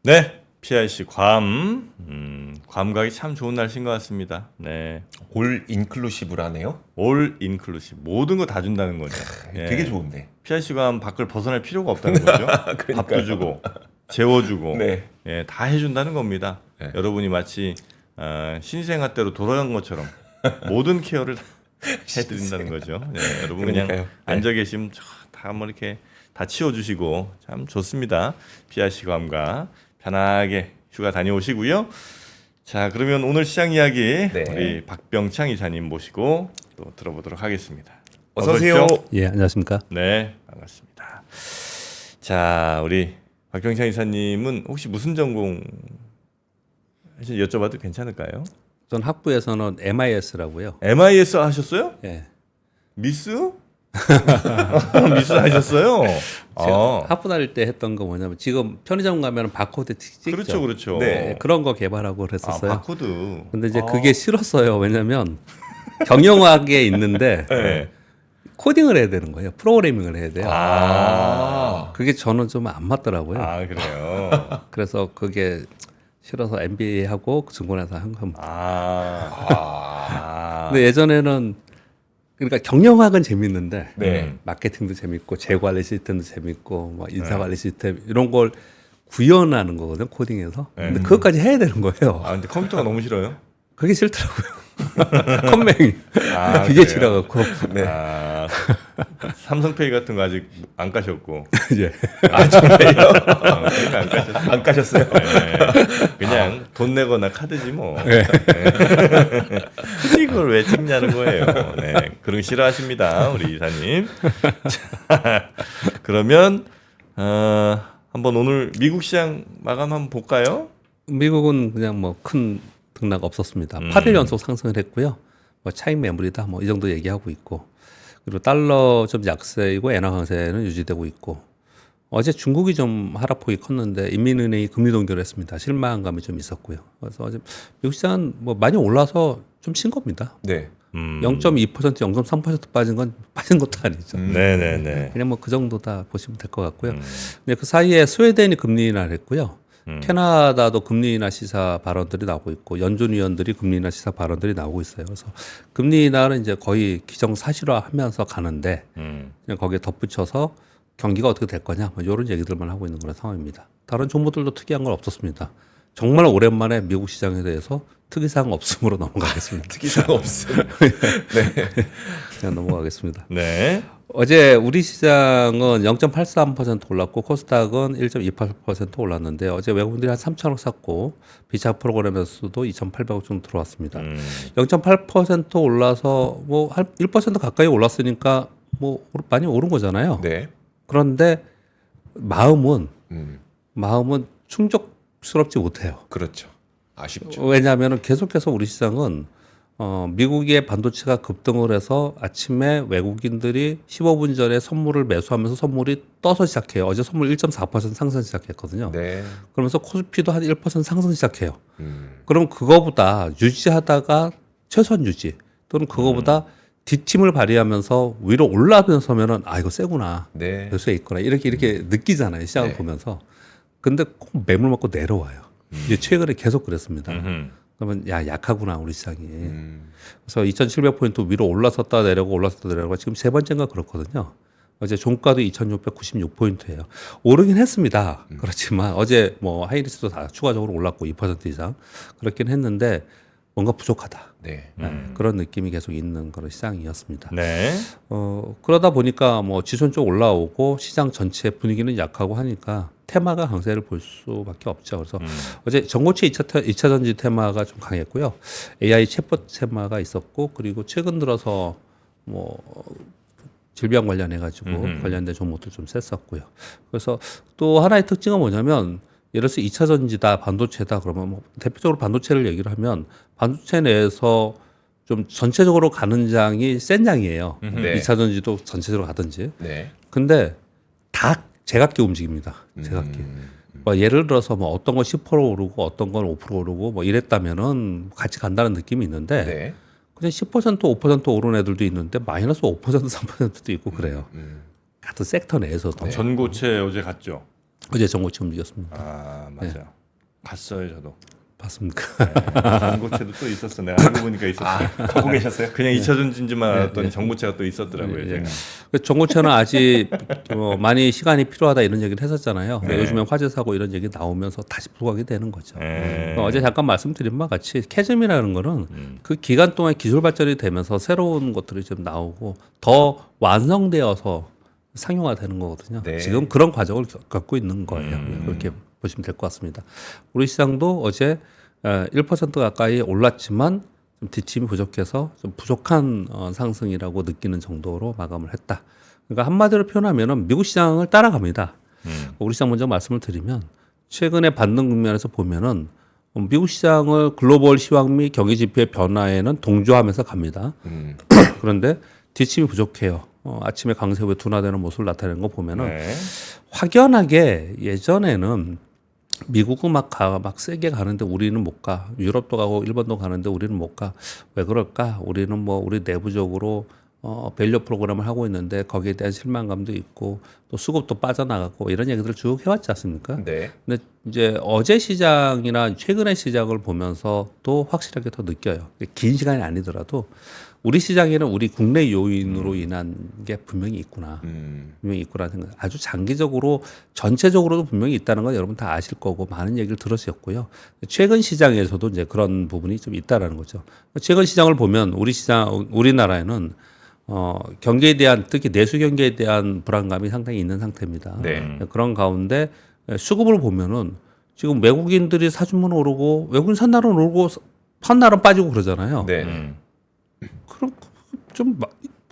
네, PIC 괌. 괌 가기 참 좋은 날씨인 것 같습니다. 네, 올 인클루시브라네요. 올 인클루시브 모든 거 다 준다는 거죠. 예. 되게 좋은데. PIC 괌 밖을 벗어날 필요가 없다는 거죠. 밥도 주고 재워주고 네. 예, 다 해준다는 겁니다. 네. 여러분이 마치 신생아 때로 돌아간 것처럼 모든 케어를 다 해드린다는 거죠. 네, 여러분 그냥 그러니까요. 네. 앉아 계시면 다 뭐 이렇게 다 치워주시고 참 좋습니다. PIC 괌과 편하게 휴가 다녀오시고요. 자, 그러면 오늘 시장 이야기 네. 우리 박병창 이사님 모시고 또 들어보도록 하겠습니다. 어서 오세요. 오십시오. 예, 안녕하십니까? 네, 반갑습니다. 자, 우리 박병창 이사님은 혹시 무슨 전공 여쭤봐도 괜찮을까요? 전 학부에서는 MIS라고요. MIS 하셨어요? 예. 미스? 미스 하셨어요? 제가 학부 다닐 때 했던 거 뭐냐면 지금 편의점 가면 바코드 찍죠. 그렇죠, 그렇죠. 네. 예, 그런 거 개발하고 그랬었어요. 바코드. 근데 이제 그게 싫었어요. 왜냐면 경영학에 있는데 네. 코딩을 해야 되는 거예요. 프로그래밍을 해야 돼요. 그게 저는 좀 안 맞더라고요. 그래요. 그래서 그게 싫어서 MBA 하고 증권회사 한 겁니다. 근데 예전에는 그러니까 경영학은 재밌는데 네. 마케팅도 재밌고 재관리 시스템도 재밌고 뭐 인사관리 시스템 이런 걸 구현하는 거거든 코딩에서. 근데 그것까지 해야 되는 거예요. 근데 컴퓨터가 너무 싫어요. 그게 싫더라고요. 컴맹이 그래요? 기계 싫어갖고. 네. 삼성페이 같은 거 아직 안 까셨고. 예. 정말요? 그러니까 안 까셨어요. 안 까셨어요? 네. 그냥 돈 내거나 카드지 뭐. 굳이 이걸 왜 찍냐는 거예요. 네, 그런 거 싫어하십니다, 우리 이사님. 자, 그러면 한번 오늘 미국 시장 마감 한번 볼까요? 미국은 그냥 뭐 큰 등락 없었습니다. 8일 연속 상승을 했고요. 뭐 차익 매물이다 뭐 이 정도 얘기하고 있고, 그리고 달러 좀 약세이고 엔화 강세는 유지되고 있고, 어제 중국이 좀 하락폭이 컸는데 인민은행이 금리 동결을 했습니다. 실망감이 좀 있었고요. 그래서 어제 미국 시장은 뭐 많이 올라서 좀 친 겁니다. 네. 0.2%, 0.3% 빠진 건 빠진 것도 아니죠. 네네네. 그냥 뭐 그 정도다 보시면 될 것 같고요. 근데 그 사이에 스웨덴이 금리 인하를 했고요. 캐나다도 금리 인하 시사 발언들이 나오고 있고, 연준 위원들이 금리 인하 시사 발언들이 나오고 있어요. 그래서 금리 인하는 이제 거의 기정사실화하면서 가는데, 그냥 거기에 덧붙여서 경기가 어떻게 될 거냐, 뭐 이런 얘기들만 하고 있는 그런 상황입니다. 다른 정보들도 특이한 건 없었습니다. 정말 오랜만에 미국 시장에 대해서 특이사항 없음으로 넘어가겠습니다. 특이사항 없음. 그냥 넘어가겠습니다. 네. 어제 우리 시장은 0.83% 올랐고 코스닥은 1.28% 올랐는데, 어제 외국인들이 한 3천억 샀고 비차 프로그램에서도 2,800억 정도 들어왔습니다. 0.8% 올라서 뭐 한 1% 가까이 올랐으니까 뭐 많이 오른 거잖아요. 네. 그런데 마음은 음. 충족스럽지 못해요. 그렇죠. 아쉽죠. 왜냐하면 계속해서 우리 시장은 미국의 반도체가 급등을 해서 아침에 외국인들이 15분 전에 선물을 매수하면서 선물이 떠서 시작해요. 어제 선물 1.4% 상승 시작했거든요. 네. 그러면서 코스피도 한 1% 상승 시작해요. 음. 그럼 그거보다 유지하다가 최소한 유지 또는 그거보다 뒷힘을 발휘하면서 위로 올라서면은 이거 세구나. 네. 매수에 있구나. 이렇게 느끼잖아요. 시장을 네. 보면서. 근데 꼭 매물 맞고 내려와요. 이제 최근에 계속 그랬습니다. 그러면 약하구나 우리 시장이. 그래서 2,700포인트 위로 올라섰다 내려고 올라섰다 내려고 지금 세 번째인가 그렇거든요. 어제 종가도 2,696포인트예요. 오르긴 했습니다. 그렇지만 어제 뭐 하이리스도 다 추가적으로 올랐고 2% 이상 그렇긴 했는데 뭔가 부족하다. 네. 그런 느낌이 계속 있는 그런 시장이었습니다. 네. 그러다 보니까 뭐 지수는 좀 올라오고 시장 전체 분위기는 약하고 하니까 테마가 강세를 볼 수밖에 없죠. 그래서 어제 전고체 2차 전지 테마가 좀 강했고요. AI 챗봇 테마가 있었고, 그리고 최근 들어서 뭐 질병 관련해 가지고 관련된 종목도 좀 셌었고요. 그래서 또 하나의 특징은 뭐냐면, 예를 들어서 2차 전지다, 반도체다 그러면 뭐 대표적으로 반도체를 얘기를 하면 반도체 내에서 좀 전체적으로 가는 장이 센 장이에요. 네. 2차 전지도 전체적으로 가든지. 네. 근데 다 제각기 움직입니다. 제각기. 뭐 예를 들어서 뭐 어떤 건 10% 오르고 어떤 건 5% 오르고 뭐 이랬다면은 같이 간다는 느낌이 있는데, 네. 그냥 10% 5% 오른 애들도 있는데 마이너스 5% 3%도 있고 그래요. 같은 섹터 내에서도. 전고체 어제 갔죠. 어제 전고체 움직였습니다. 아 맞아요. 갔어요 저도. 봤습니까? 정고체도 또 있었어. 내가 알고 보니까 있었어. 가고 계셨어요? 그냥 2차전지인 줄 알았더니 정고체가 또 있었더라고요. 제가. 그 전고체는 아직 많이 시간이 필요하다 이런 얘기를 했었잖아요. 네. 요즘에 화재 사고 이런 얘기 나오면서 다시 부각이 되는 거죠. 네. 어제 잠깐 말씀드린 바와 같이 캐즘이라는 거는 그 기간 동안 기술 발전이 되면서 새로운 것들이 좀 나오고 더 완성되어서 상용화되는 거거든요. 네. 지금 그런 과정을 겪고 있는 거예요. 그렇게 보시면 될 것 같습니다. 우리 시장도 어제 1% 가까이 올랐지만 좀 뒷힘이 부족해서 좀 부족한 상승이라고 느끼는 정도로 마감을 했다. 그러니까 한마디로 표현하면은 미국 시장을 따라갑니다. 우리 시장 먼저 말씀을 드리면 최근에 받는 국면에서 보면은 미국 시장을 글로벌 시황 및 경기 지표의 변화에는 동조하면서 갑니다. 그런데 뒷힘이 부족해요. 아침에 강세 후에 둔화되는 모습을 나타내는 거 보면은 네. 확연하게 예전에는 미국은 막 세게 가는데 우리는 못 가. 유럽도 가고 일본도 가는데 우리는 못 가. 왜 그럴까? 우리는 뭐 우리 내부적으로 밸류 프로그램을 하고 있는데 거기에 대한 실망감도 있고 또 수급도 빠져나가고 이런 얘기들을 쭉 해왔지 않습니까? 네. 근데 이제 어제 시장이나 최근의 시장을 보면서 또 확실하게 더 느껴요. 긴 시간이 아니더라도 우리 시장에는 우리 국내 요인으로 인한 게 분명히 있구나. 분명히 있구나 생각. 아주 장기적으로 전체적으로도 분명히 있다는 건 여러분 다 아실 거고 많은 얘기를 들으셨고요. 최근 시장에서도 이제 그런 부분이 좀 있다라는 거죠. 최근 시장을 보면 우리나라에는 경기에 대한 특히 내수 경기에 대한 불안감이 상당히 있는 상태입니다. 네. 그런 가운데 수급을 보면은 지금 외국인들이 사주면 오르고 외국인 산 날은 오르고 판 날은 빠지고 그러잖아요. 네. 그럼 좀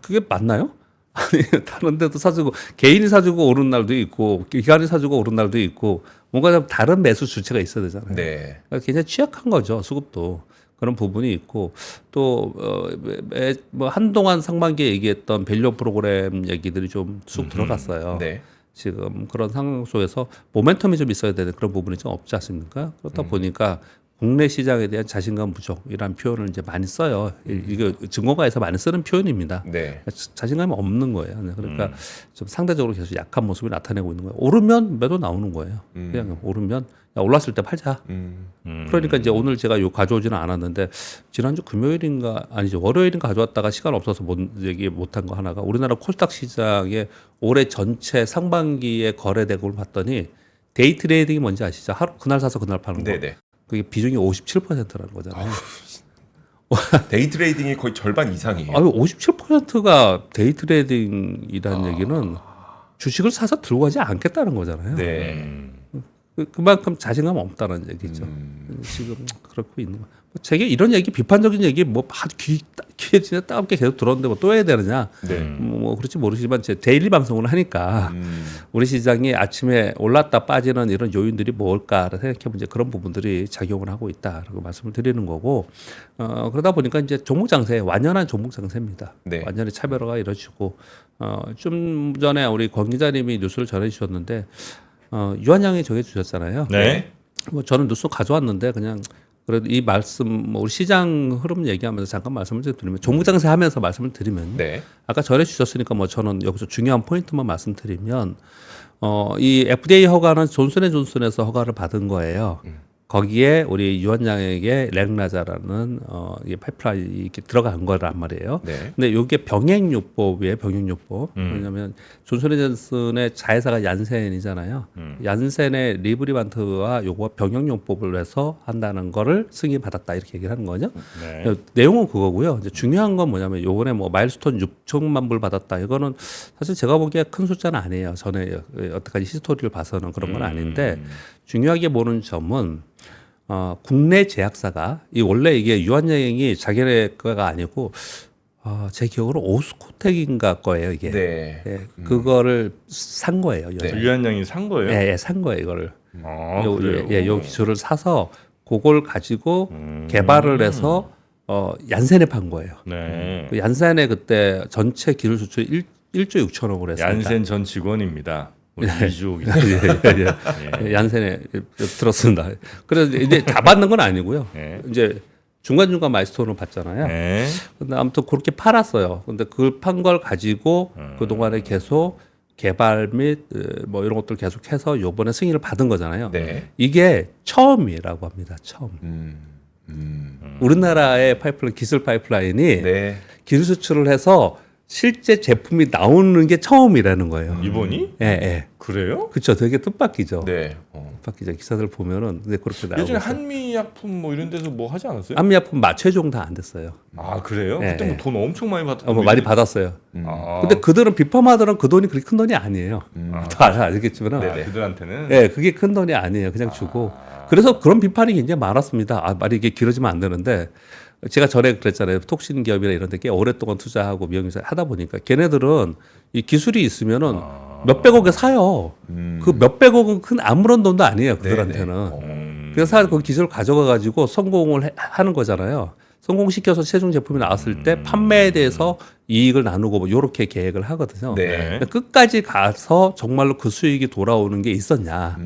그게 맞나요? 아니 다른 데도 사주고 개인이 사주고 오른 날도 있고 기관이 사주고 오른 날도 있고 뭔가 좀 다른 매수 주체가 있어야 되잖아요. 네. 그러니까 굉장히 취약한 거죠 수급도. 그런 부분이 있고 또 뭐 한동안 상반기에 얘기했던 밸류 프로그램 얘기들이 좀 쑥 들어갔어요. 네. 지금 그런 상황 속에서 모멘텀이 좀 있어야 되는 그런 부분이 좀 없지 않습니까? 그렇다 보니까 국내 시장에 대한 자신감 부족이라는 표현을 이제 많이 써요. 이게 증권가에서 많이 쓰는 표현입니다. 네. 자신감이 없는 거예요. 그러니까 좀 상대적으로 계속 약한 모습을 나타내고 있는 거예요. 오르면 매도 나오는 거예요. 그냥 오르면 야, 올랐을 때 팔자. 그러니까 이제 오늘 제가 요 가져오지는 않았는데 지난주 금요일인가 아니죠 월요일인가 가져왔다가 시간 없어서 얘기 못한 거 하나가 우리나라 코스닥 시장의 올해 전체 상반기에 거래 대금을 봤더니 데이 트레이딩이 뭔지 아시죠? 하루 그날 사서 그날 파는 거. 네네. 그게 비중이 57%라는 거잖아요. 데이 트레이딩이 거의 절반 이상이에요. 아유, 57%가 데이 트레이딩이라는 얘기는 주식을 사서 들고 가지 않겠다는 거잖아요. 네. 그만큼 자신감 없다는 얘기죠. 지금 그렇고 있는 거. 제게 이런 얘기 비판적인 얘기 뭐 귀에 진짜 따갑게 계속 들었는데 뭐 또 해야 되느냐? 네. 뭐 그렇지 모르지만 제 데일리 방송을 하니까 우리 시장이 아침에 올랐다 빠지는 이런 요인들이 뭘까 생각해보면 이제 그런 부분들이 작용을 하고 있다라고 말씀을 드리는 거고 그러다 보니까 이제 종목 장세 완연한 종목 장세입니다. 네. 완전히 차별화가 이루어지고 좀 전에 우리 권 기자님이 뉴스를 전해주셨는데 유한양이 정해주셨잖아요. 네. 뭐 저는 뉴스 가져왔는데 그냥 그래도 이 말씀 뭐 우리 시장 흐름 얘기하면서 잠깐 말씀을 드리면 종목 장세 하면서 말씀을 드리면 네. 아까 전해 주셨으니까 뭐 저는 여기서 중요한 포인트만 말씀드리면 이 FDA 허가는 존슨앤존슨에서 허가를 받은 거예요. 거기에 우리 유한양에게 렉나자라는 이게 파이프라인이 이렇게 들어간 거란 말이에요. 네. 근데 이게 병행요법이에요, 병행요법. 왜냐하면 존슨앤존슨의 자회사가 얀센이잖아요. 얀센의 리브리반트와 요거 병행요법을 해서 한다는 거를 승인받았다 이렇게 얘기를 하는 거죠. 네. 내용은 그거고요. 이제 중요한 건 뭐냐면 요번에 뭐 마일스톤 6천만 불 받았다. 이거는 사실 제가 보기에 큰 숫자는 아니에요. 전에 여태까지 히스토리를 봐서는 그런 건 아닌데 중요하게 보는 점은 국내 제약사가 원래 이게 유한양이 자기네 거가 아니고 제 기억으로 오스코텍인가 거예요 이게. 네. 예, 그거를 산 거예요. 유한양이 산 거예요? 예, 산 거예요 이거를. 그래요? 요 기술을 사서 그걸 가지고 개발을 해서 얀센에 판 거예요. 네. 그 얀센에 그때 전체 기술 수출 1조 6천억을 했습니다. 얀센 전 직원입니다. 우리 이주호 기자. 얀센에 들었습니다. 그래서 이제 다 받는 건 아니고요. 네. 이제 중간중간 마일스톤을 받잖아요. 네. 근데 아무튼 그렇게 팔았어요. 근데 그걸 판 걸 가지고 그동안에 계속 개발 및 뭐 이런 것들 계속해서 요번에 승인을 받은 거잖아요. 네. 이게 처음이라고 합니다. 처음. 우리나라의 파이프라인 기술 파이프라인이 네. 기술 수출을 해서 실제 제품이 나오는 게 처음이라는 거예요. 이번이? 예, 예. 그래요? 그렇죠. 되게 뜻밖이죠. 네. 뜻밖이죠. 기사들 보면은 근데 그렇게 나오고. 예전에 있어요. 한미약품 뭐 이런 데서 뭐 하지 않았어요? 안미약품 최종 다 안 됐어요. 아 그래요? 네, 그때 뭐 네. 돈 엄청 많이 받았던 뭐 많이 받았어요. 아, 근데 그들은 비펌하들은 그 돈이 그렇게 큰 돈이 아니에요. 다 알겠지만, 네네. 그들한테는 예, 그게 큰 돈이 아니에요. 그냥 주고. 그래서 그런 비판이 굉장히 많았습니다. 말이 이게 길어지면 안 되는데 제가 전에 그랬잖아요. 톡신 기업이나 이런 데 꽤 오랫동안 투자하고 미용사 하다 보니까 걔네들은 이 기술이 있으면은 몇백억에 사요. 그 몇백억은 큰 아무런 돈도 아니에요. 그들한테는. 그래서 그 기술을 가져가 가지고 성공을 하는 거잖아요. 성공시켜서 최종 제품이 나왔을 때 판매에 대해서 이익을 나누고 뭐 요렇게 계획을 하거든요. 네. 그러니까 끝까지 가서 정말로 그 수익이 돌아오는 게 있었냐.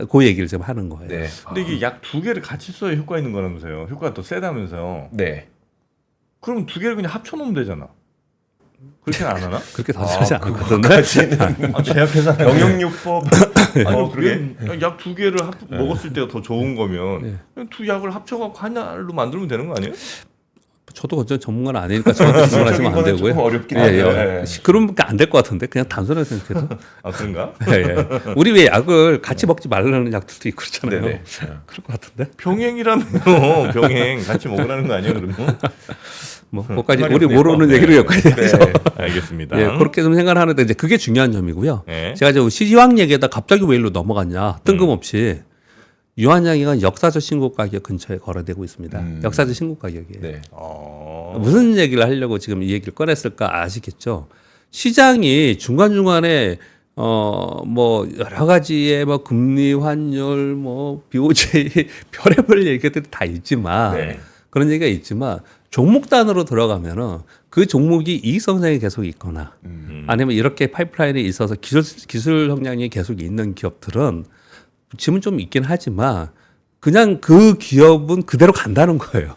그 얘기를 좀 하는 거예요. 네. 근데 이게 약 두 개를 같이 써야 효과 있는 거라면서요. 효과가 더 세다면서요. 네. 그럼 두 개를 그냥 합쳐놓으면 되잖아. 그렇게는 안 하나? 그렇게 단순하지 않거든요. 아, 제약회사 병용요법. 아니 그러게. 약 두 개를 먹었을 때가 더 좋은 거면 그냥 두 약을 합쳐갖고 하나로 만들면 되는 거 아니에요? 저도 완전 전문가는 아니니까 저한테 질문하시면 안 되고요. 조금 어렵긴 예, 한데요. 예. 예. 그러면 안 될 것 같은데 그냥 단순하게 생각해도. 아 그런가? 예, 예. 우리 왜 약을 같이 먹지 말라는 약들도 있고 그렇잖아요. 네네. 그럴 것 같은데. 병행이라면요. 병행 같이 먹으라는 거 아니에요? 그러면? 뭐 거기까지 말이 우리 없네요. 모르는 얘기를 여기까지 해서. 네. 알겠습니다. 예, 그렇게 좀 생각을 하는데 이제 그게 중요한 점이고요. 네. 제가 이제 시황 얘기에다 갑자기 왜 일로 넘어갔냐 뜬금없이 유한양이가 역사적 신고 가격 근처에 거래되고 있습니다. 역사적 신고 가격이에요. 네. 무슨 얘기를 하려고 지금 이 얘기를 꺼냈을까 아시겠죠? 시장이 중간중간에 뭐 여러 가지의 뭐 금리 환율 뭐 BOJ 별의별 얘기들이 다 있지만 네. 그런 얘기가 있지만 종목 단으로 들어가면은 그 종목이 이익 성장이 계속 있거나 아니면 이렇게 파이프라인에 있어서 기술 성장이 계속 있는 기업들은 지금은 좀 있긴 하지만 그냥 그 기업은 그대로 간다는 거예요.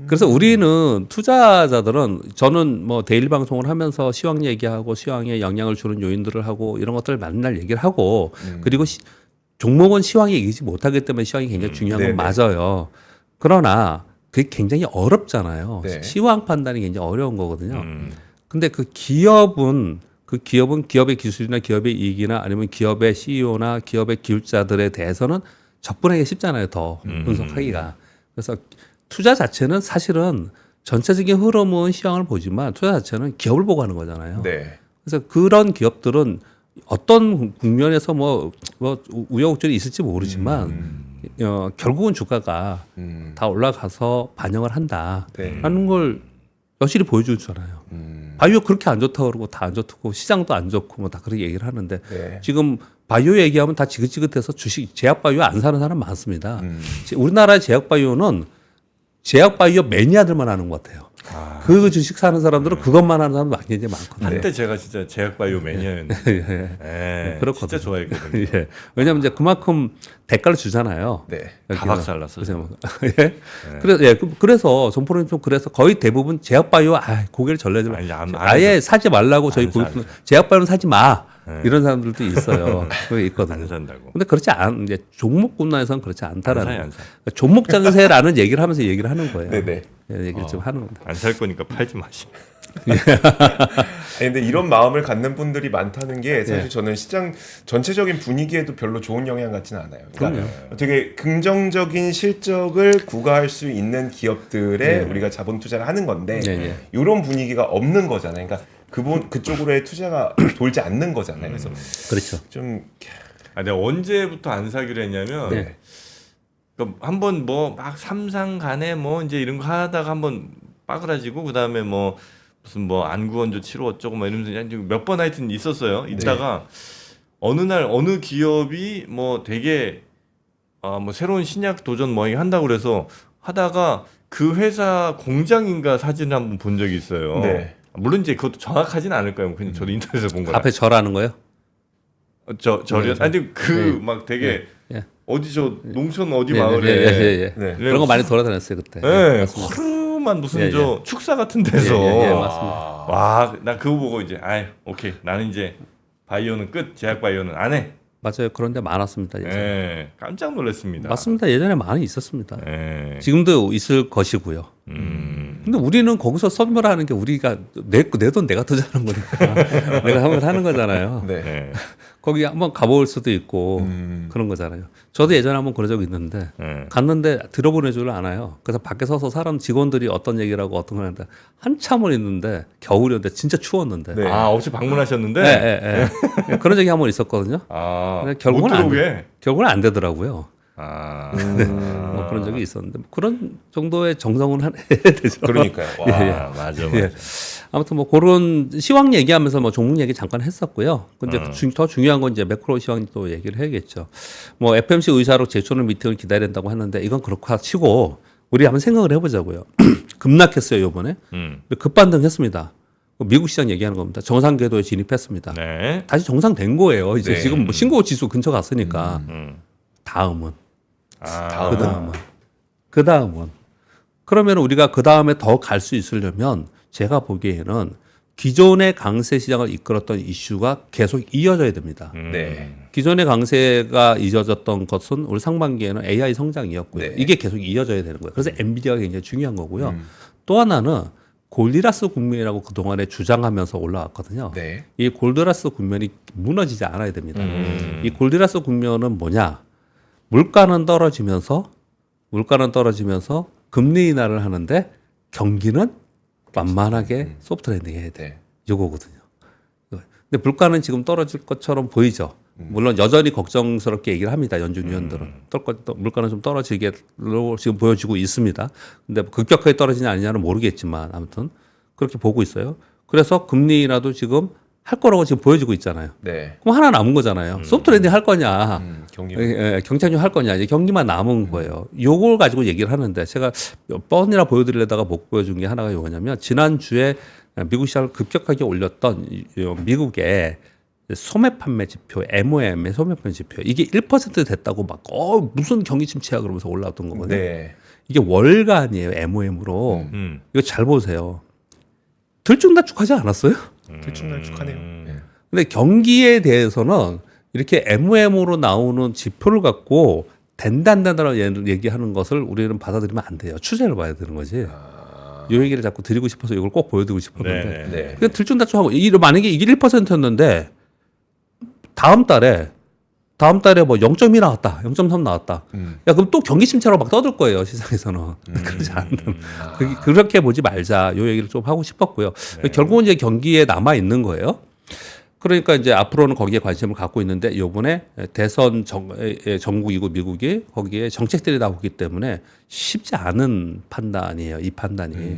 그래서 우리는 투자자들은 저는 뭐 데일리 방송을 하면서 시황 얘기하고 시황에 영향을 주는 요인들을 하고 이런 것들을 맨날 얘기를 하고 그리고 종목은 시황이 이기지 못하기 때문에 시황이 굉장히 중요한 건 네네. 맞아요. 그러나 그게 굉장히 어렵잖아요. 네. 시황 판단이 굉장히 어려운 거거든요. 근데 그 기업은 기업의 기술이나 기업의 이익이나 아니면 기업의 CEO나 기업의 기술자들에 대해서는 접근하기 쉽잖아요. 더 분석하기가. 그래서 투자 자체는 사실은 전체적인 흐름은 시황을 보지만 투자 자체는 기업을 보고 하는 거잖아요. 네. 그래서 그런 기업들은 어떤 국면에서 뭐 우여곡절이 있을지 모르지만 결국은 주가가 다 올라가서 반영을 한다라는 네. 걸 여실히 보여주잖아요. 바이오 그렇게 안 좋다고 그러고 다 안 좋고 시장도 안 좋고 뭐 다 그렇게 얘기를 하는데 네. 지금 바이오 얘기하면 다 지긋지긋해서 주식 제약 바이오 안 사는 사람 많습니다. 우리나라 제약 바이오는 제약 바이오 매니아들만 하는 것 같아요. 그 주식 사는 사람들은 그것만 하는 사람 굉장히 많거든요. 한때 제가 진짜 제약바이오 매니아였는데 예, 그렇거든요. 진짜 좋아했거든요. 예. 왜냐하면 이제 그만큼 대가를 주잖아요. 네. 가박살났어요. 예. 그래서 점포는 좀 그래서 거의 대부분 제약바이오 고개를 절레절 아니, 안 아예 사지 말라고 저희 안 고객 사죠. 제약바이오는 사지 마 네. 이런 사람들도 있어요. 그게 있거든요. 안 산다고. 근데 그렇지 않 이제 종목 분야에서는 그렇지 않다라는 안 거예요. 사. 종목 장세라는 얘기를 하면서 얘기를 하는 거예요. 네네. 예, 얘기를 좀 하는 겁니다. 안 살 거니까 팔지 마시. 아니, 근데 이런 마음을 갖는 분들이 많다는 게 사실 네. 저는 시장 전체적인 분위기에도 별로 좋은 영향 같지는 않아요. 그러니까 되게 긍정적인 실적을 구가할 수 있는 기업들에 우리가 자본 투자를 하는 건데 네, 네. 이런 분위기가 없는 거잖아요. 그러니까 그쪽으로의 투자가 돌지 않는 거잖아요. 그래서 그렇죠. 좀 내가 언제부터 안 사기로 했냐면 네. 그러니까 한번 뭐 막 삼상간에 뭐 이제 이런 거 하다가 한번 빠그라지고 그다음에 뭐 무슨 뭐 안구원조 치료 어쩌고 막 이러면서 몇 번 하여튼 있었어요. 있다가 어느 날 어느 기업이 뭐 되게 뭐 새로운 신약 도전 뭐 한다고 그래서 하다가 그 회사 공장인가 사진을 한번 본 적이 있어요. 네. 물론 이제 그것도 정확하지는 않을 거예요. 그냥 저도 인터넷에서 본 거라. 앞에 절하는 거예요? 저련 네, 아니 그 막 되게 예. 어디 저 농촌 어디 예, 마을에 예, 예, 예. 네. 그런 거 많이 돌아다녔어요 그때. 예, 맞습니다. 허름한 조그만 무슨 예, 저 축사 같은 데서 예, 맞습니다. 와, 나 그거 보고 이제 오케이. 나는 이제 바이오는 끝. 제약 바이오는 안 해. 맞아요. 그런 데 많았습니다. 예전에. 예. 깜짝 놀랐습니다. 맞습니다. 예전에 많이 있었습니다. 예. 지금도 있을 것이고요. 근데 우리는 거기서 선물하는 게 우리가 내 돈 내가 투자하는 거니까 내가 선물하는 거잖아요. 네. 예. 거기 한번 가볼 수도 있고 그런 거잖아요. 저도 예전에 한번 그런 적이 있는데 예. 갔는데 들어보내지를 않아요. 그래서 밖에 서서 사람 직원들이 어떤 얘기를 하고 어떤 걸 하는데 한참을 있는데 겨울이었는데 진짜 추웠는데 네. 아, 없이 방문하셨는데 예. 그런 적이 한번 있었거든요. 아, 근데 결국은 못 들어오게. 결국은 안 되더라고요. 아. 뭐 그런 적이 있었는데 그런 정도의 정성은 해야 되죠. 그러니까요. 와. 아, 맞아. 예. 아무튼 뭐 그런 시황 얘기하면서 뭐 종목 얘기 잠깐 했었고요. 근데 더 중요한 건 이제 매크로 시황 또 얘기를 해야겠죠. 뭐 FMC 의사로 제초는 미팅을 기다려야 된다고 했는데 이건 그렇고 치고 우리 한번 생각을 해보자고요. 급락했어요 이번에. 급반등했습니다. 미국 시장 얘기하는 겁니다. 정상 궤도에 진입했습니다. 네. 다시 정상된 거예요. 이제 네. 지금 뭐 신고 지수 근처 갔으니까 다음은 아, 그 다음은 그러면 우리가 그 다음에 더 갈 수 있으려면 제가 보기에는 기존의 강세 시장을 이끌었던 이슈가 계속 이어져야 됩니다. 네. 기존의 강세가 이어졌던 것은 올 상반기에는 AI 성장이었고요. 네. 이게 계속 이어져야 되는 거예요. 그래서 엔비디아가 굉장히 중요한 거고요. 또 하나는 골디라스 국면이라고 그동안에 주장하면서 올라왔거든요. 네. 이 골디라스 국면이 무너지지 않아야 됩니다. 이 골디라스 국면은 뭐냐? 물가는 떨어지면서 금리 인하를 하는데 경기는 완만하게 소프트 랜딩 해야 돼. 네. 이거거든요. 근데 물가는 지금 떨어질 것처럼 보이죠. 물론 여전히 걱정스럽게 얘기를 합니다. 연준 위원들은 물가는 좀 떨어지게로 지금 보여지고 있습니다. 근데 급격하게 떨어지냐 아니냐는 모르겠지만 아무튼 그렇게 보고 있어요. 그래서 금리라도 지금 할 거라고 지금 보여지고 있잖아요. 네. 그럼 하나 남은 거잖아요. 소프트 랜딩 할 거냐, 경기. 경착륙 할 거냐, 이제 경기만 남은 거예요. 요걸 가지고 얘기를 하는데 제가 몇 번이나 보여드리려다가 못 보여준 게 하나가 요거냐면 지난주에 미국 시장을 급격하게 올렸던 미국의 소매 판매 지표, MOM의 소매 판매 지표, 이게 1% 됐다고 막, 무슨 경기 침체야 그러면서 올라왔던 거거든요. 네. 이게 월간이에요, MOM으로. 음. 이거 잘 보세요. 들쭉날쭉하지 않았어요? 들쭉날쭉하네요. 네. 근데 경기에 대해서는 이렇게 MOM으로 나오는 지표를 갖고 된다는 얘기하는 것을 우리는 받아들이면 안 돼요. 추세를 봐야 되는 거지. 이 얘기를 자꾸 드리고 싶어서 이걸 꼭 보여드리고 싶었는데. 네. 그냥 들쭉날쭉하고 만약에 이게 1%였는데 다음 달에 뭐 0.2 나왔다, 0.3 나왔다. 야 그럼 또 경기 침체로 막 떠들 거예요 시장에서는. 그러지 않는. 그렇게 보지 말자. 요 얘기를 좀 하고 싶었고요. 결국은 이제 경기에 남아 있는 거예요. 그러니까 이제 앞으로는 거기에 관심을 갖고 있는데 요번에 대선 정국이고 미국이 거기에 정책들이 나오기 때문에 쉽지 않은 판단이에요. 이 판단이.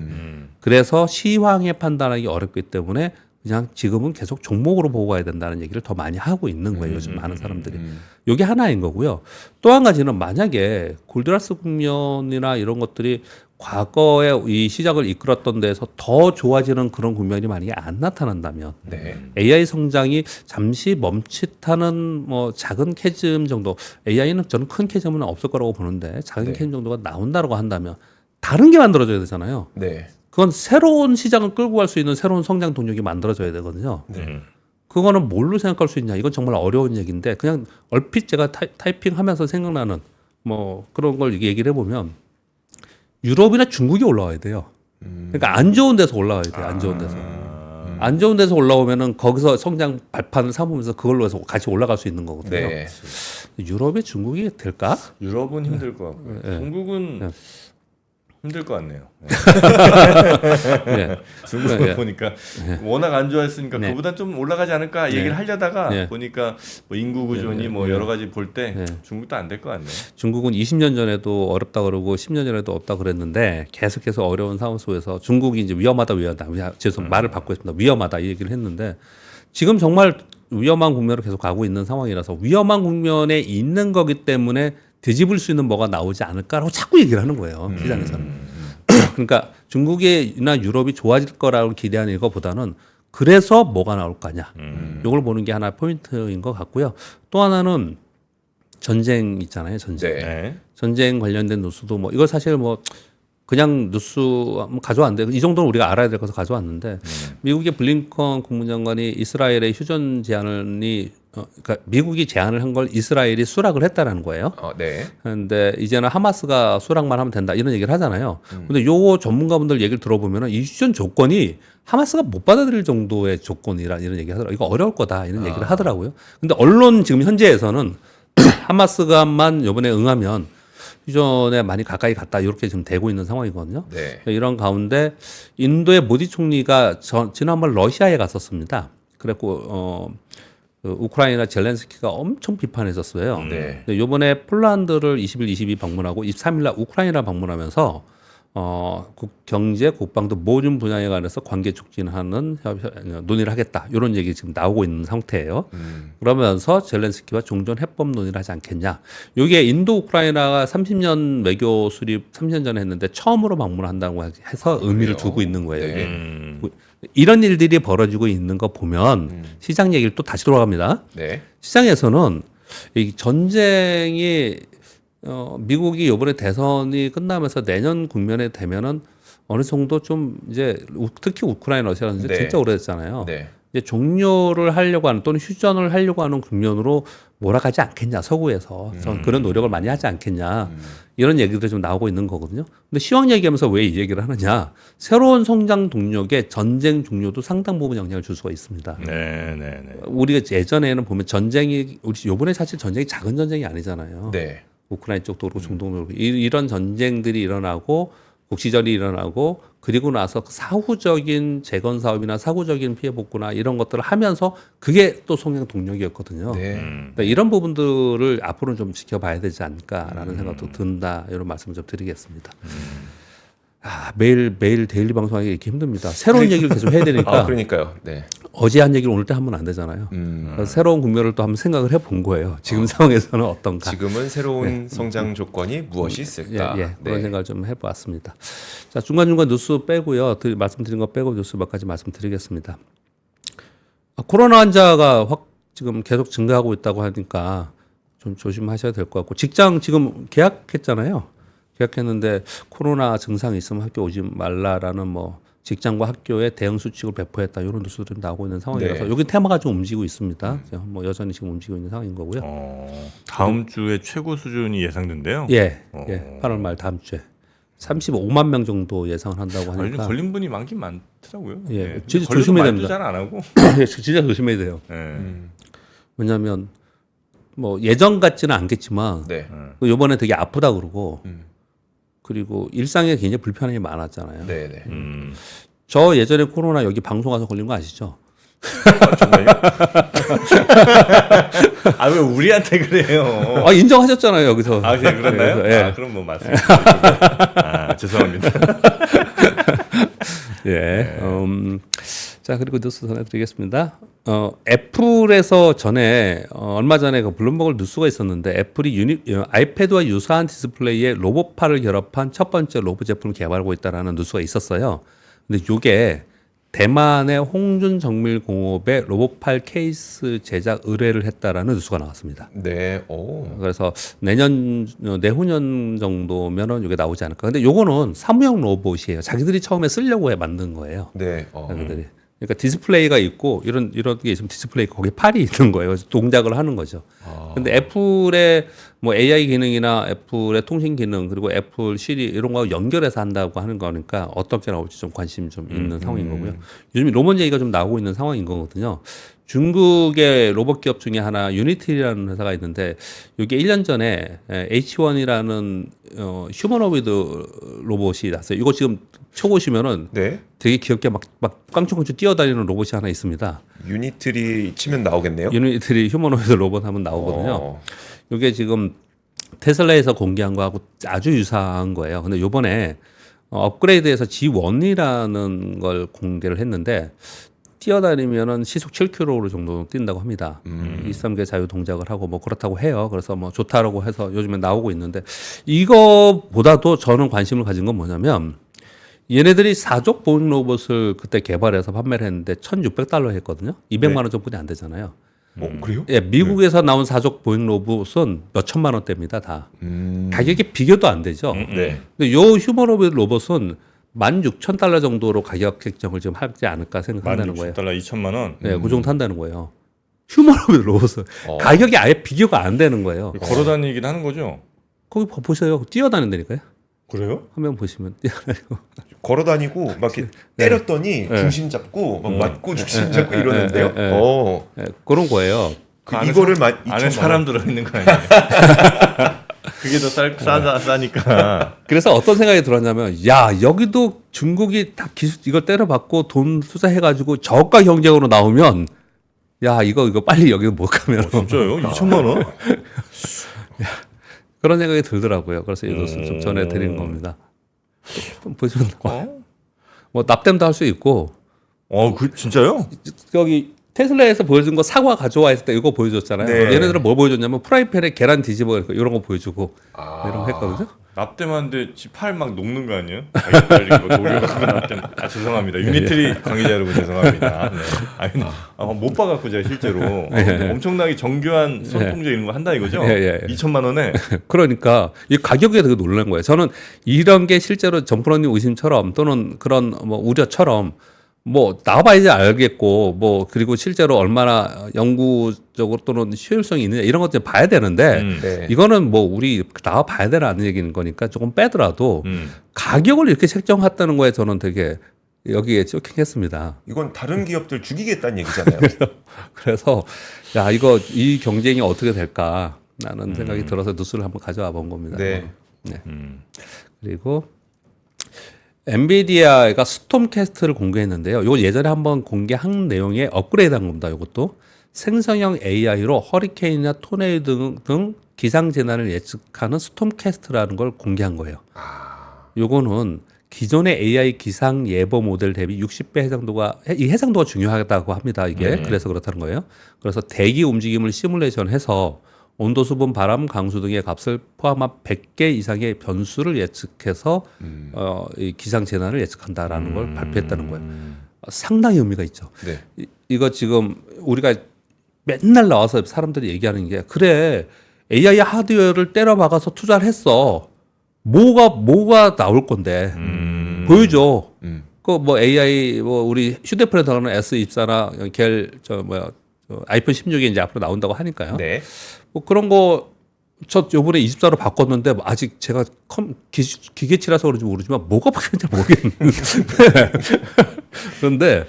그래서 시황에 판단하기 어렵기 때문에 그냥 지금은 계속 종목으로 보고 가야 된다는 얘기를 더 많이 하고 있는 거예요. 요즘 많은 사람들이. 이게 하나인 거고요. 또 한 가지는 만약에 골드라스 국면이나 이런 것들이 과거에 이 시장을 이끌었던 데에서 더 좋아지는 그런 국면이 만약에 안 나타난다면 네. AI 성장이 잠시 멈칫하는 뭐 작은 캐즘 정도, AI는 저는 큰 캐즘은 없을 거라고 보는데 작은 네. 캐즘 정도가 나온다고 한다면 다른 게 만들어져야 되잖아요. 네. 그건 새로운 시장을 끌고 갈 수 있는 새로운 성장 동력이 만들어져야 되거든요. 그거는 뭘로 생각할 수 있냐? 이건 정말 어려운 얘기인데 그냥 얼핏 제가 타이핑하면서 생각나는 뭐 그런 걸 얘기를 해보면 유럽이나 중국이 올라와야 돼요. 그러니까 안 좋은 데서 올라와야 돼요. 안 좋은 데서. 안 좋은 데서 올라오면은 거기서 성장 발판을 삼으면서 그걸로 해서 같이 올라갈 수 있는 거거든요. 네. 유럽이 중국이 될까? 유럽은 힘들 것 같고요. 중국은 힘들 것 같네요. 네. 중국을 보니까 워낙 안 좋아했으니까 네. 그보다 좀 올라가지 않을까 얘기를 하려다가 네. 보니까 뭐 인구 구조니 뭐 여러 가지 볼 때 네. 중국도 안 될 것 같네요. 중국은 20년 전에도 어렵다 그러고 10년 전에도 없다 그랬는데 계속해서 어려운 상황 속에서 중국이 이제 위험하다. 죄송 말을 바꾸겠습니다. 위험하다 이 얘기를 했는데 지금 정말 위험한 국면으로 계속 가고 있는 상황이라서 위험한 국면에 있는 거기 때문에 뒤집을 수 있는 뭐가 나오지 않을까라고 자꾸 얘기를 하는 거예요. 시장에서는. 그러니까 중국이나 유럽이 좋아질 거라고 기대하는 것보다는 그래서 뭐가 나올 거냐. 이걸 보는 게 하나 포인트인 것 같고요. 또 하나는 전쟁 있잖아요. 전쟁. 네. 네. 전쟁 관련된 뉴스도 뭐 이걸 사실 뭐 그냥 뉴스 한번 가져왔는데 이 정도는 우리가 알아야 될 것을 가져왔는데 미국의 블링컨 국무장관이 이스라엘의 휴전 제안이 그러니까 미국이 제안을 한 걸 이스라엘이 수락을 했다라는 거예요. 네. 그런데 이제는 하마스가 수락만 하면 된다 이런 얘기를 하잖아요. 근데 요거 전문가분들 얘기를 들어보면은 이 휴전 조건이 하마스가 못 받아들일 정도의 조건이라 이런 얘기 하더라고요. 이거 어려울 거다 이런 얘기를 하더라고요. 근데 언론 지금 현재에서는 하마스가만 이번에 응하면 휴전에 많이 가까이 갔다 이렇게 지금 되고 있는 상황이거든요. 네. 이런 가운데 인도의 모디 총리가 지난번 러시아에 갔었습니다. 그랬고 그 우크라이나 젤렌스키가 엄청 비판했었어요. 네. 근데 이번에 폴란드를 20일, 22 방문하고 23일 날 우크라이나 방문하면서 경제, 국방도 모든 분야에 관해서 관계 촉진하는 논의를 하겠다. 이런 얘기 지금 나오고 있는 상태예요. 그러면서 젤렌스키와 종전 해법 논의를 하지 않겠냐. 이게 인도 우크라이나가 30년 외교 수립 30년 전에 했는데 처음으로 방문한다고 해서 의미를 두고 있는 거예요. 네. 이런 일들이 벌어지고 있는 거 보면 시장 얘기를 또 다시 돌아갑니다. 네. 시장에서는 이 전쟁이 미국이 이번에 대선이 끝나면서 내년 국면에 되면은 어느 정도 좀 이제 특히 우크라이나 러시아는 네. 진짜 오래됐잖아요. 네. 이제 종료를 하려고 하는 또는 휴전을 하려고 하는 국면으로 몰아가지 않겠냐 서구에서 전 그런 노력을 많이 하지 않겠냐 이런 얘기들이 좀 나오고 있는 거거든요. 근데 시황 얘기하면서 왜 이 얘기를 하느냐? 새로운 성장 동력에 전쟁 종료도 상당 부분 영향을 줄 수가 있습니다. 네. 우리가 예전에는 보면 전쟁이 우리 요번에 사실 전쟁이 작은 전쟁이 아니잖아요. 네. 우크라이나 쪽도 그렇고 중동도 그렇고 이런 전쟁들이 일어나고 국시전이 일어나고 그리고 나서 사후적인 재건 사업이나 사후적인 피해 복구나 이런 것들을 하면서 그게 또 성장 동력이었거든요. 네. 그러니까 이런 부분들을 앞으로는 좀 지켜봐야 되지 않을까라는 생각도 든다 이런 말씀을 좀 드리겠습니다. 매일 데일리 방송하기 이렇게 힘듭니다. 새로운 얘기를 계속 해야 되니까 그러니까요. 네. 어제 한 얘기를 오늘 때 하면 안 되잖아요. 그래서 새로운 국면을 또 한번 생각을 해본 거예요. 지금 상황에서는 어떤가. 지금은 새로운 성장 조건이 무엇이 있을까? 그런 네. 생각을 좀 해봤습니다. 자, 중간중간 뉴스 빼고요. 말씀드린 거 빼고 뉴스 몇 가지 말씀드리겠습니다. 코로나 환자가 지금 계속 증가하고 있다고 하니까 좀 조심하셔야 될 것 같고 직장 지금 계약했잖아요. 계약했는데 코로나 증상이 있으면 학교 오지 말라라는 뭐 직장과 학교에 대응 수칙을 배포했다 이런 뉴스들이 나오고 있는 상황이라서 네. 여기 테마가 좀 움직이고 있습니다. 뭐 여전히 지금 움직이고 있는 상황인 거고요. 다음 주에 최고 수준이 예상된대요. 예, 8월 말 다음 주에 35만 명 정도 예상을 한다고 요즘 하니까 걸린 분이 많긴 많더라고요. 예, 진짜 조심해야 됩니다. 잘안 하고. 진짜 조심해야 돼요. 예. 왜냐하면 뭐 예전 같지는 않겠지만 네. 이번에 되게 아프다 그러고 그리고 일상에 굉장히 불편함이 많았잖아요. 네. 네. 저 예전에 코로나 여기 방송 와서 걸린 거 아시죠? 정말요? 왜 우리한테 그래요? 인정하셨잖아요 여기서. 그래, 그랬나요? 그래서, 예. 그럼 뭐 맞습니다. 죄송합니다. 예. 자 그리고 뉴스 전해드리겠습니다. 애플에서 얼마 전에 그 블룸버그 뉴스가 있었는데 애플이 아이패드와 유사한 디스플레이에 로봇팔을 결합한 첫 번째 로봇 제품을 개발하고 있다라는 뉴스가 있었어요. 근데 이게 대만의 홍준정밀공업에 로봇팔 케이스 제작 의뢰를 했다라는 뉴스가 나왔습니다. 네. 그래서 내후년 정도면은 이게 나오지 않을까. 근데 요거는 사무용 로봇이에요. 자기들이 처음에 쓰려고 만든 거예요. 네. 자기들이. 그러니까 디스플레이가 있고 이런 게 있으면 디스플레이 거기에 팔이 있는 거예요. 그래서 동작을 하는 거죠. 근데 애플의 뭐 AI 기능이나 애플의 통신 기능 그리고 애플 시리 이런 거 연결해서 한다고 하는 거니까 어떻게 나올지 좀 관심이 좀 있는 상황인 거고요. 요즘 로봇 얘기가 좀 나오고 있는 상황인 거거든요. 중국의 로봇 기업 중에 하나 유니티라는 회사가 있는데 이게 1년 전에 H1이라는 휴머노이드 로봇이 났어요. 이거 지금 쳐보시면은 네. 되게 귀엽게 막 깡충깡충 뛰어다니는 로봇이 하나 있습니다. 유니트리 치면 나오겠네요. 유니티 휴머노이드 로봇 하면 나오거든요. 이게 지금 테슬라에서 공개한 거하고 아주 유사한 거예요. 근데 요번에 업그레이드해서 G1이라는 걸 공개를 했는데 뛰어다니면은 시속 7km 정도 뛴다고 합니다. 2,3개 자유 동작을 하고 뭐 그렇다고 해요. 그래서 뭐 좋다라고 해서 요즘에 나오고 있는데 이거보다도 저는 관심을 가진 건 뭐냐면 얘네들이 사족 보행 로봇을 그때 개발해서 판매를 했는데 $1,600 했거든요. 200만 원 정도뿐이 안 되잖아요. 그래요? 예, 미국에서 나온 사족 보잉 로봇은 몇 천만 원대입니다, 다. 가격이 비교도 안 되죠. 네. 근데 요 휴머노비드 로봇은 16,000달러 정도로 가격 책정을 지금 하지 않을까 생각한다는 거예요. $16,000 2천만 원. 네, 그 정도 한다는 거예요. 휴머노비드 로봇은 가격이 아예 비교가 안 되는 거예요. 걸어 다니긴 하는 거죠? 거기 보세요. 뛰어다닌다니까요. 그래요? 화면 보시면 뛰어다니고. 걸어 다니고 막 이렇게 때렸더니 중심 잡고 막 맞고 중심 잡고 이러는데요. 네, 그런 거예요. 이거를 안에 사람 들어 있는 거 아니에요? 그게 더 싸니까. 그래서 어떤 생각이 들었냐면, 야, 여기도 중국이 다 기술 이걸 때려받고 돈 투자해가지고 저가 경쟁으로 나오면, 야, 이거 빨리 여기 못 가면. 진짜요? 2천만 원? 그런 생각이 들더라고요. 그래서 이 뉴스를 좀 전해드리는 겁니다. 보시면 뭐 납땜도 할 수 있고. 그 진짜요? 여기 테슬라에서 보여준 거 사과 가져와 했을 때 이거 보여줬잖아요. 네. 얘네들은 뭘 보여줬냐면 프라이팬에 계란 뒤집어 이런 거 보여주고 이런 거 했거든요. 납땜하는데 팔 막 녹는 거 아니에요? 자기 달린 거 녹여갖고 납땜. 죄송합니다. 유니트리 관계자 여러분 죄송합니다. 네. 못 봐갖고 제가 실제로 엄청나게 정교한 손동작 이런 거 한다 이거죠? 2천만 원에. 그러니까 이 가격에 되게 놀란 거예요. 저는 이런 게 실제로 점프로님 의심처럼 또는 그런 뭐 우려처럼 뭐 나와봐야지 알겠고 뭐 그리고 실제로 얼마나 영구적으로 또는 효율성이 있느냐 이런 것들 봐야 되는데 네. 이거는 뭐 우리 나와봐야 되라는 얘기인 거니까 조금 빼더라도 가격을 이렇게 책정했다는 거에 저는 되게 여기에 쇼킹했습니다. 이건 다른 기업들 죽이겠다는 얘기잖아요. 그래서 야 이거 이 경쟁이 어떻게 될까라는 생각이 들어서 뉴스를 한번 가져와 본 겁니다. 네. 그리고 엔비디아가 스톰캐스트를 공개했는데요. 이거 예전에 한번 공개한 내용에 업그레이드한 겁니다. 이것도 생성형 AI로 허리케인이나 토네이도 등 기상 재난을 예측하는 스톰캐스트라는 걸 공개한 거예요. 요거는 기존의 AI 기상 예보 모델 대비 60배 이 해상도가 중요하다고 합니다. 이게 그래서 그렇다는 거예요. 그래서 대기 움직임을 시뮬레이션해서 온도, 수분, 바람, 강수 등의 값을 포함한 100개 이상의 변수를 예측해서 이 기상 재난을 예측한다라는 걸 발표했다는 거예요. 상당히 의미가 있죠. 네. 이거 지금 우리가 맨날 나와서 사람들이 얘기하는 게 그래 AI 하드웨어를 때려 박아서 투자를 했어. 뭐가 나올 건데 보여줘. 그 뭐 AI 뭐 우리 휴대폰에 들어가는 S24나 아이폰 16이 이제 앞으로 나온다고 하니까요. 네. 뭐 그런 거 저 요번에 24로 바꿨는데 아직 제가 기계치라서 그런지 모르지만 뭐가 바뀌는지 모르겠는데 그런데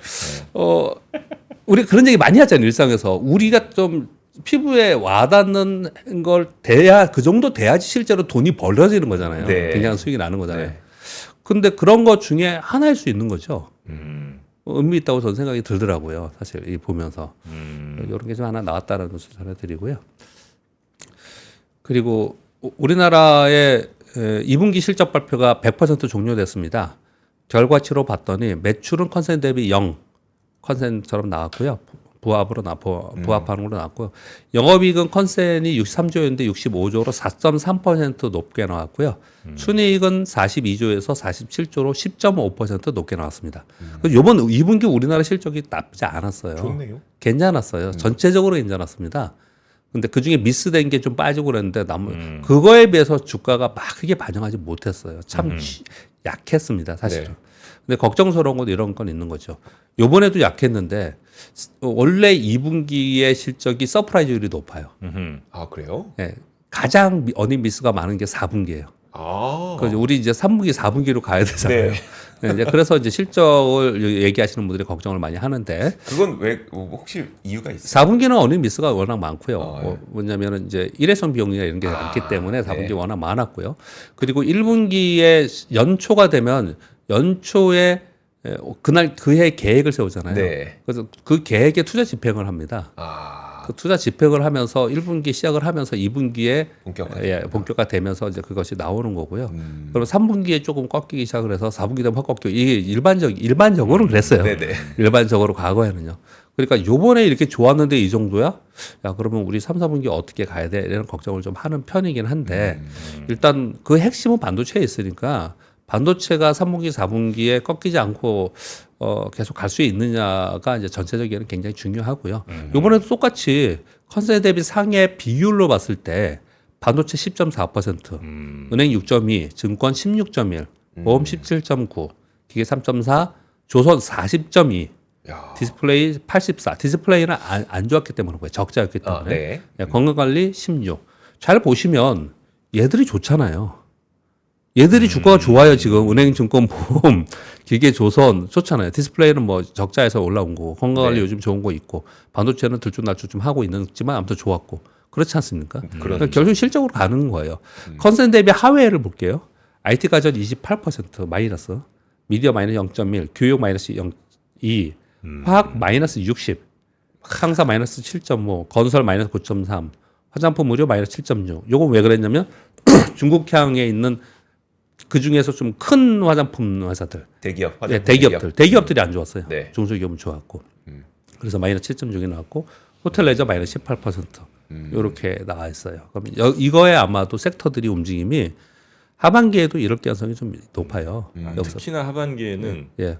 우리 그런 얘기 많이 하잖아요. 일상에서 우리가 좀 피부에 와닿는 걸 돼야 그 정도 돼야지 실제로 돈이 벌어지는 거잖아요. 네. 굉장한 수익이 나는 거잖아요. 네. 근데 그런 것 중에 하나일 수 있는 거죠. 의미 있다고 저는 생각이 들더라고요. 사실 이 보면서 이런 게 좀 하나 나왔다는 것을 전해드리고요. 그리고 우리나라의 2분기 실적 발표가 100% 종료됐습니다. 결과치로 봤더니 매출은 컨센 대비 0 컨센처럼 나왔고요. 부합하는 걸로 나왔고요. 영업이익은 컨센이 63조였는데 65조로 4.3% 높게 나왔고요. 순이익은 42조에서 47조로 10.5% 높게 나왔습니다. 이번 2분기 우리나라 실적이 나쁘지 않았어요. 좋네요. 괜찮았어요. 전체적으로 괜찮았습니다. 근데 그 중에 미스된 게 좀 빠지고 그랬는데 그거에 비해서 주가가 막 크게 반영하지 못했어요. 참 약했습니다, 사실은. 네. 근데 걱정스러운 건 이런 건 있는 거죠. 요번에도 약했는데 원래 2분기의 실적이 서프라이즈율이 높아요. 아 그래요? 네, 가장 어닝 미스가 많은 게 4분기예요. 그래서 우리 이제 3분기, 4분기로 가야 되잖아요. 네, 이제 그래서 이제 실적을 얘기하시는 분들이 걱정을 많이 하는데 그건 왜 혹시 이유가 있어요? 4분기는 어닝 미스가 워낙 많고요. 네. 뭐냐면은 이제 일회성 비용이나 이런 게 많기 때문에 4분기 네. 워낙 많았고요. 그리고 1분기에 연초가 되면 연초에 그날 그해 계획을 세우잖아요. 네. 그래서 그 계획에 투자 집행을 합니다. 그 투자 집행을 하면서 1분기 시작을 하면서 2분기에 본격화 되면서 이제 그것이 나오는 거고요. 그럼 3분기에 조금 꺾이기 시작을 해서 4분기 되면 확 꺾이고 이게 일반적으로는 그랬어요. 네네. 일반적으로 과거에는요. 그러니까 요번에 이렇게 좋았는데 이 정도야? 야, 그러면 우리 3, 4분기 어떻게 가야 돼? 이런 걱정을 좀 하는 편이긴 한데 일단 그 핵심은 반도체에 있으니까 반도체가 3분기, 4분기에 꺾이지 않고 계속 갈 수 있느냐가 이제 전체적으로는 굉장히 중요하고요. 이번에도 똑같이 컨센 대비 상해 비율로 봤을 때 반도체 10.4%, 은행 6.2, 증권 16.1, 보험 17.9, 기계 3.4, 조선 40.2, 야. 디스플레이 84. 디스플레이는 안 좋았기 때문에 그거예요. 적자였기 때문에. 네. 네, 건강관리 16. 잘 보시면 얘들이 좋잖아요. 얘들이 주가가 좋아요. 지금 은행, 증권, 보험, 기계, 조선 좋잖아요. 디스플레이는 뭐 적자에서 올라온 거고 건강관리 네. 요즘 좋은 거 있고 반도체는 들쭉날쭉 좀 하고 있는지만 아무튼 좋았고 그렇지 않습니까? 그러니까 결국 실적으로 가는 거예요. 컨센 대비 하회를 볼게요. IT 가전 28% 마이너스, 미디어 마이너스 0.1, 교육 마이너스 0.2, 화학 마이너스 60, 상사 마이너스 7.5, 건설 마이너스 9.3, 화장품 의료 마이너스 7.6. 요건 왜 그랬냐면 중국향에 있는 그 중에서 좀 큰 화장품 회사들, 대기업, 네, 화장품 대기업들이 안 좋았어요. 네. 중소기업은 좋았고, 그래서 마이너스 7.6이 나왔고, 호텔 레저 마이너스 18%. 이렇게 나와 있어요. 그럼 이거에 아마도 섹터들이 움직임이 하반기에도 이럴 가능성이 좀 높아요. 여기서. 특히나 하반기에는 예.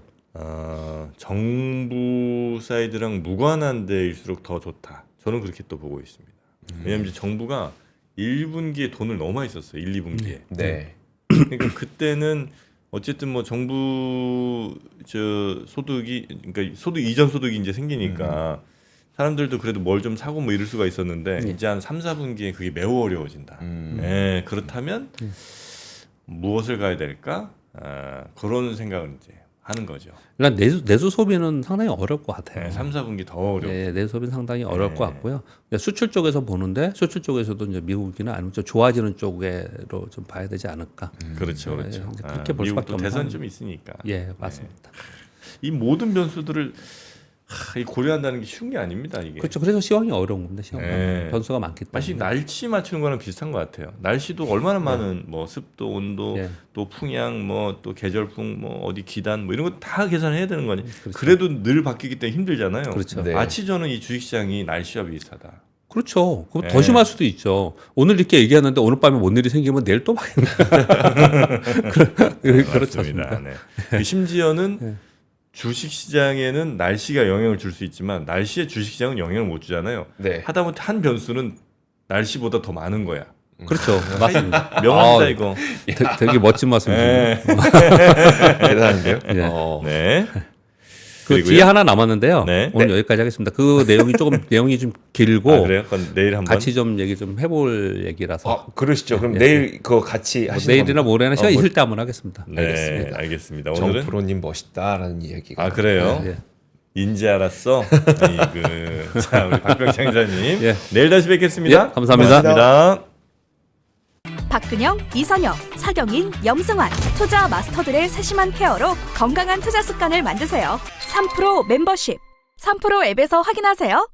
정부 사이드랑 무관한 데일수록 더 좋다. 저는 그렇게 또 보고 있습니다. 왜냐하면 이제 정부가 1분기에 돈을 너무 많이 썼어요. 1, 2분기에. 네. 그러니까 그때는 어쨌든 뭐 정부 소득이 그러니까 소득 이전 소득이 이제 생기니까 사람들도 그래도 뭘 좀 사고 뭐 이럴 수가 있었는데 이제 한 3, 4분기에 그게 매우 어려워진다. 네, 그렇다면 무엇을 가야 될까? 그런 생각을 이제 하는 거죠. 그러니까 내수 소비는 상당히 어려울 것 같아요. 네, 3, 4분기 더 어려워. 네, 내수 소비는 상당히 어려울 것 같고요. 수출 쪽에서 보는데 수출 쪽에서도 이제 미국이나 아니면 좀 좋아지는 쪽으로 좀 봐야 되지 않을까. 그렇죠, 그렇죠. 이제 그렇게 볼 수밖에 미국도 없는 대선 상황. 좀 있으니까. 예, 맞습니다. 이 모든 변수들을 이 고려한다는 게 쉬운 게 아닙니다. 이게. 그렇죠. 그래서 시황이 어려운 겁니다. 시황 네. 변수가 많기 때문에. 사실 날씨 맞추는 거랑 비슷한 것 같아요. 날씨도 얼마나 많은 뭐 습도, 온도, 예. 또 풍향, 뭐 또 계절풍, 뭐 어디 기단, 뭐 이런 거 다 계산해야 되는 거니. 그렇죠. 그래도 늘 바뀌기 때문에 힘들잖아요. 그렇죠. 네. 마치 저는 이 주식시장이 날씨와 비슷하다. 그렇죠. 그럼 네. 더 심할 수도 있죠. 오늘 이렇게 얘기하는데 오늘 밤에 뭔 일이 생기면 내일 또 바뀌는 그렇지 않습니까? 네. 그 심지어는 네. 주식시장에는 날씨가 영향을 줄 수 있지만 날씨에 주식시장은 영향을 못 주잖아요. 네. 하다못해 한 변수는 날씨보다 더 많은 거야. 그렇죠. 맞습니다. 명언이다 아, 이거. 되게 멋진 말씀이시네요. 대단한데요? 예. 네. 그 그리고요? 뒤에 하나 남았는데요. 네. 오늘 여기까지 하겠습니다. 그 내용이 조금 내용이 좀 길고 아, 그래요? 그건 내일 한번. 같이 좀 얘기 좀 해볼 얘기라서 그러시죠. 그럼 예. 내일 그거 같이 뭐 하시는 내일이나 모레나 시간 뭐- 있을 때 한번 하겠습니다. 네, 알겠습니다. 알겠습니다. 정 오늘은 프로님 멋있다라는 얘기가. 아 그래요? 예. 인지 알았어. 자 우리 박병창 기자님. 예. 내일 다시 뵙겠습니다. 예, 감사합니다. 고맙습니다. 박근영, 이선영, 차경인, 염승환 투자 마스터들의 세심한 케어로 건강한 투자 습관을 만드세요. 3프로 멤버십 3프로 앱에서 확인하세요.